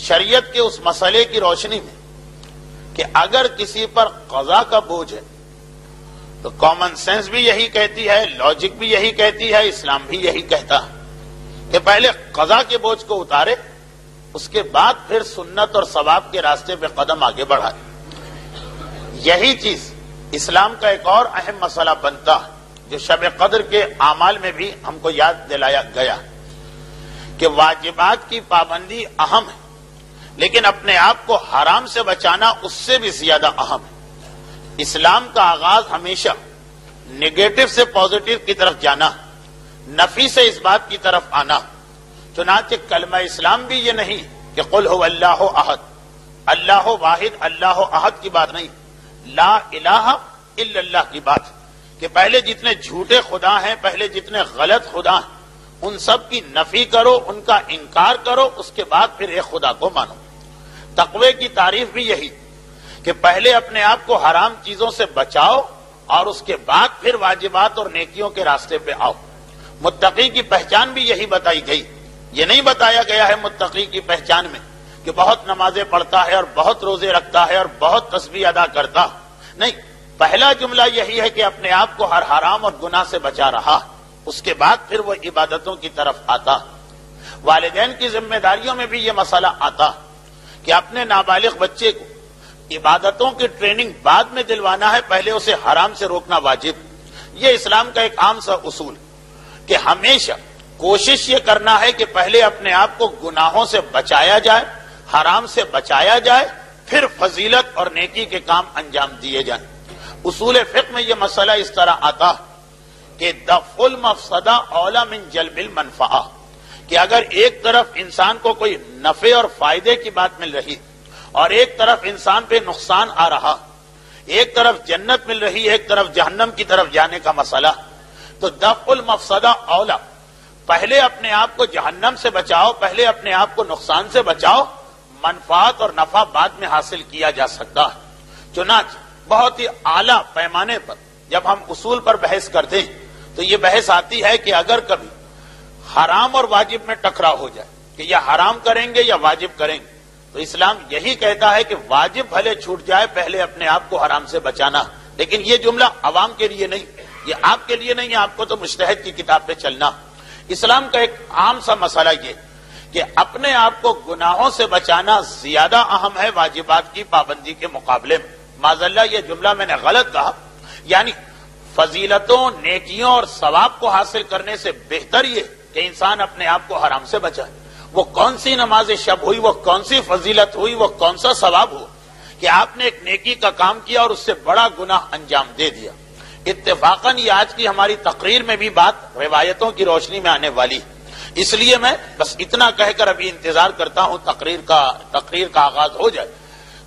شریعت کے اس مسئلے کی روشنی میں کہ اگر کسی پر قضا کا بوجھ ہے تو کامن سینس بھی یہی کہتی ہے، لاجک بھی یہی کہتی ہے، اسلام بھی یہی کہتا ہے کہ پہلے قضا کے بوجھ کو اتارے، اس کے بعد پھر سنت اور ثواب کے راستے پہ قدم آگے بڑھائے۔ یہی چیز اسلام کا ایک اور اہم مسئلہ بنتا ہے جو شب قدر کے اعمال میں بھی ہم کو یاد دلایا گیا کہ واجبات کی پابندی اہم ہے، لیکن اپنے آپ کو حرام سے بچانا اس سے بھی زیادہ اہم ہے۔ اسلام کا آغاز ہمیشہ نگیٹو سے پازیٹو کی طرف جانا، نفی سے اس بات کی طرف آنا۔ چنانچہ کلمہ اسلام بھی یہ نہیں کہ قل هو اللہ احد، اللہ واحد، اللہ احد کی بات نہیں، لا الہ الا اللہ کی بات کہ پہلے جتنے جھوٹے خدا ہیں، پہلے جتنے غلط خدا ہیں، ان سب کی نفی کرو، ان کا انکار کرو، اس کے بعد پھر ایک خدا کو مانو۔ تقوی کی تعریف بھی یہی کہ پہلے اپنے آپ کو حرام چیزوں سے بچاؤ اور اس کے بعد پھر واجبات اور نیکیوں کے راستے پہ آؤ۔ متقی کی پہچان بھی یہی بتائی گئی، یہ نہیں بتایا گیا ہے متقی کی پہچان میں کہ بہت نمازیں پڑھتا ہے اور بہت روزے رکھتا ہے اور بہت تسبیح ادا کرتا، نہیں، پہلا جملہ یہی ہے کہ اپنے آپ کو ہر حرام اور گناہ سے بچا رہا، اس کے بعد پھر وہ عبادتوں کی طرف آتا۔ والدین کی ذمہ داریوں میں بھی یہ مسئلہ آتا کہ اپنے نابالغ بچے کو عبادتوں کی ٹریننگ بعد میں دلوانا ہے، پہلے اسے حرام سے روکنا واجب۔ یہ اسلام کا ایک عام سا اصول کہ ہمیشہ کوشش یہ کرنا ہے کہ پہلے اپنے آپ کو گناہوں سے بچایا جائے، حرام سے بچایا جائے، پھر فضیلت اور نیکی کے کام انجام دیے جائیں۔ اصول فقہ میں یہ مسئلہ اس طرح آتا کہ دفع المفسدہ اولی من جلب المنفعہ، کہ اگر ایک طرف انسان کو کوئی نفع اور فائدے کی بات مل رہی اور ایک طرف انسان پہ نقصان آ رہا، ایک طرف جنت مل رہی، ایک طرف جہنم کی طرف جانے کا مسئلہ، تو دفع المفسدہ اولا، پہلے اپنے آپ کو جہنم سے بچاؤ، پہلے اپنے آپ کو نقصان سے بچاؤ، منفعت اور نفع بعد میں حاصل کیا جا سکتا ہے۔ چنانچہ بہت ہی اعلیٰ پیمانے پر جب ہم اصول پر بحث کرتے ہیں تو یہ بحث آتی ہے کہ اگر کبھی حرام اور واجب میں ٹکراؤ ہو جائے کہ یا حرام کریں گے یا واجب کریں گے، تو اسلام یہی کہتا ہے کہ واجب بھلے چھوٹ جائے، پہلے اپنے آپ کو حرام سے بچانا۔ لیکن یہ جملہ عوام کے لیے نہیں، یہ آپ کے لیے نہیں، آپ کو تو مجتہد کی کتاب پہ چلنا۔ اسلام کا ایک عام سا مسئلہ یہ کہ اپنے آپ کو گناہوں سے بچانا زیادہ اہم ہے واجبات کی پابندی کے مقابلے میں۔ معذاللہ یہ جملہ میں نے غلط کہا، یعنی فضیلتوں، نیکیوں اور ثواب کو حاصل کرنے سے بہتر یہ کہ انسان اپنے آپ کو حرام سے بچائے۔ وہ کون سی نماز شب ہوئی، وہ کون سی فضیلت ہوئی، وہ کون سا ثواب ہو کہ آپ نے ایک نیکی کا کام کیا اور اس سے بڑا گناہ انجام دے دیا۔ اتفاقاً یہ آج کی ہماری تقریر میں بھی بات روایتوں کی روشنی میں آنے والی، اس لیے میں بس اتنا کہہ کر ابھی انتظار کرتا ہوں تقریر کا آغاز ہو جائے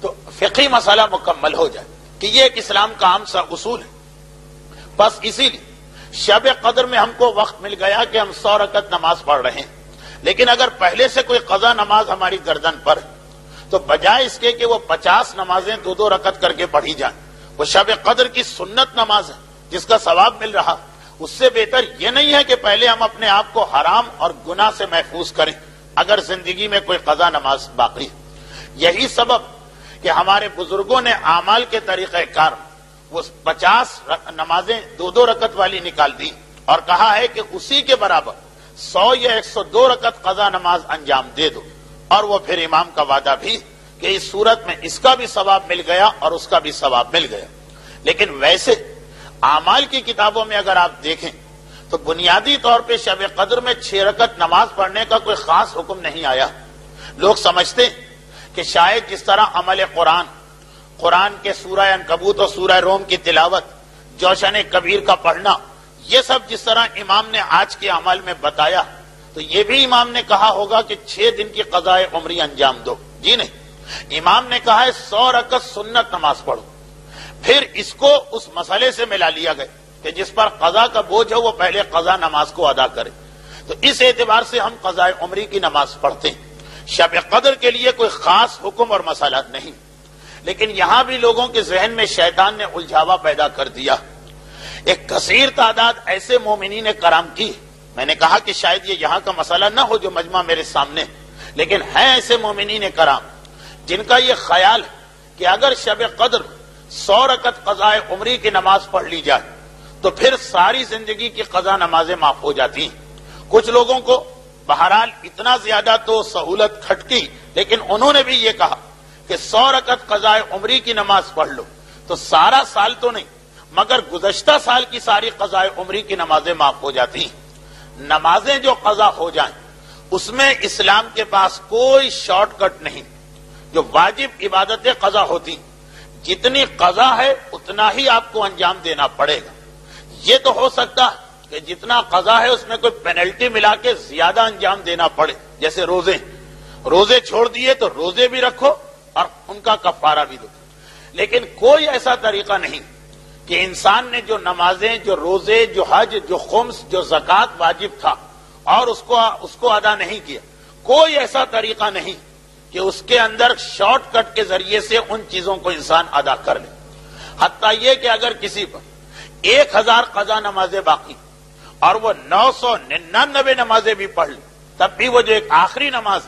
تو فقہی مسئلہ مکمل ہو جائے کہ یہ ایک اسلام کا عام سا اصول ہے۔ بس اسی لیے شب قدر میں ہم کو وقت مل گیا کہ ہم 100 رکعت نماز پڑھ رہے ہیں، لیکن اگر پہلے سے کوئی قضا نماز ہماری گردن پر تو بجائے اس کے کہ وہ 50 نمازیں 2 رکعت کر کے پڑھی جائیں، وہ شب قدر کی سنت نماز ہے جس کا ثواب مل رہا، اس سے بہتر یہ نہیں ہے کہ پہلے ہم اپنے آپ کو حرام اور گناہ سے محفوظ کریں اگر زندگی میں کوئی قضا نماز باقی ہے۔ یہی سبب کہ ہمارے بزرگوں نے اعمال کے طریقہ کار وہ 50 نمازیں 2 رکعت والی نکال دی اور کہا ہے کہ اسی کے برابر 100 یا 102 رکعت قضا نماز انجام دے دو، اور وہ پھر امام کا وعدہ بھی کہ اس صورت میں اس کا بھی ثواب مل گیا اور اس کا بھی ثواب مل گیا۔ لیکن ویسے اعمال کی کتابوں میں اگر آپ دیکھیں تو بنیادی طور پہ شب قدر میں 6 رکعت نماز پڑھنے کا کوئی خاص حکم نہیں آیا۔ لوگ سمجھتے ہیں کہ شاید جس طرح عمل قرآن کے سورہ عنکبوت اور سورہ روم کی تلاوت، جوشن کبیر کا پڑھنا، یہ سب جس طرح امام نے آج کے عمل میں بتایا تو یہ بھی امام نے کہا ہوگا کہ 6 دن کی قضاء عمری انجام دو۔ جی نہیں، امام نے کہا ہے 100 رکعت سنت نماز پڑھو۔ پھر اس کو اس مسئلے سے ملا لیا گیا کہ جس پر قضا کا بوجھ ہو وہ پہلے قضا نماز کو ادا کرے، تو اس اعتبار سے ہم قضاء عمری کی نماز پڑھتے ہیں۔ شب قدر کے لیے کوئی خاص حکم اور مسئلہ نہیں، لیکن یہاں بھی لوگوں کے ذہن میں شیطان نے الجھاوا پیدا کر دیا۔ ایک کثیر تعداد ایسے مومنین کرام کی، میں نے کہا کہ شاید یہ یہاں کا مسئلہ نہ ہو جو مجمع میرے سامنے، لیکن ہیں ایسے مومنین کرام جن کا یہ خیال ہے کہ اگر شب قدر 100 رکعت قضاء عمری کی نماز پڑھ لی جائے تو پھر ساری زندگی کی قضا نمازیں معاف ہو جاتی ہیں. کچھ لوگوں کو بہرحال اتنا زیادہ تو سہولت کھٹکی، لیکن انہوں نے بھی یہ کہا کہ 100 رکعت قضاء عمری کی نماز پڑھ لو تو سارا سال تو نہیں مگر گزشتہ سال کی ساری قضاء عمری کی نمازیں معاف ہو جاتی ہیں. نمازیں جو قضا ہو جائیں اس میں اسلام کے پاس کوئی شارٹ کٹ نہیں. جو واجب عبادتیں قضا ہوتی جتنی قضا ہے اتنا ہی آپ کو انجام دینا پڑے گا. یہ تو ہو سکتا ہے کہ جتنا قضا ہے اس میں کوئی پینلٹی ملا کے زیادہ انجام دینا پڑے، جیسے روزے چھوڑ دیے تو روزے بھی رکھو اور ان کا کفارہ بھی دو. لیکن کوئی ایسا طریقہ نہیں کہ انسان نے جو نمازیں، جو روزے، جو حج، جو خمس، جو زکوٰۃ واجب تھا اور اس کو ادا نہیں کیا. کوئی ایسا طریقہ نہیں کہ اس کے اندر شارٹ کٹ کے ذریعے سے ان چیزوں کو انسان ادا کر لے. حتیٰ یہ کہ اگر کسی پر 1000 قضا نمازیں باقی اور وہ 999 نمازیں بھی پڑھ لے تب بھی وہ جو ایک آخری نماز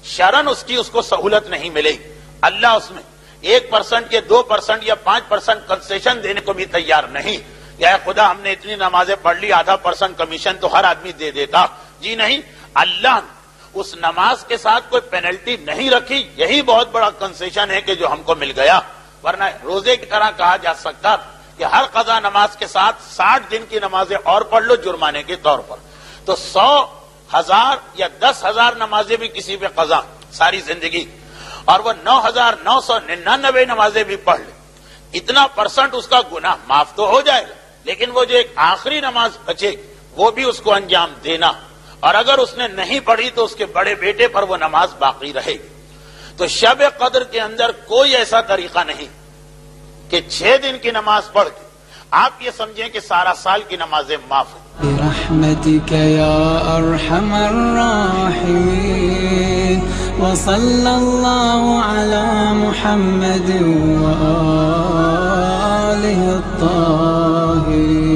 شرن اس کو سہولت نہیں ملے گی. اللہ اس میں 1% یا 2% یا 5% کنسیشن دینے کو بھی تیار نہیں. یا خدا ہم نے اتنی نمازیں پڑھ لی، ½ کمیشن تو ہر آدمی دے دیتا. جی نہیں، اللہ نے اس نماز کے ساتھ کوئی پینلٹی نہیں رکھی. یہی بہت بڑا کنسیشن ہے کہ جو ہم کو مل گیا. ورنہ روزے کی طرح کہا جا سکتا کہ ہر قضا نماز کے ساتھ 60 دن کی نمازیں اور پڑھ لو جرمانے کے طور پر. تو 100، 1000 یا 10,000 نمازیں بھی کسی پہ قضا ساری زندگی اور وہ 9,999 نمازیں بھی پڑھ لے، اتنا % اس کا گناہ معاف تو ہو جائے گا. لیکن وہ جو ایک آخری نماز بچے وہ بھی اس کو انجام دینا، اور اگر اس نے نہیں پڑھی تو اس کے بڑے بیٹے پر وہ نماز باقی رہے گی. تو شب قدر کے اندر کوئی ایسا طریقہ نہیں کہ 6 دن کی نماز پڑھ کے آپ یہ سمجھیں کہ سارا سال کی نمازیں معاف ہیں. برحمتك يا أرحم الراحمين وصلى الله على محمد وآله الطاهرين.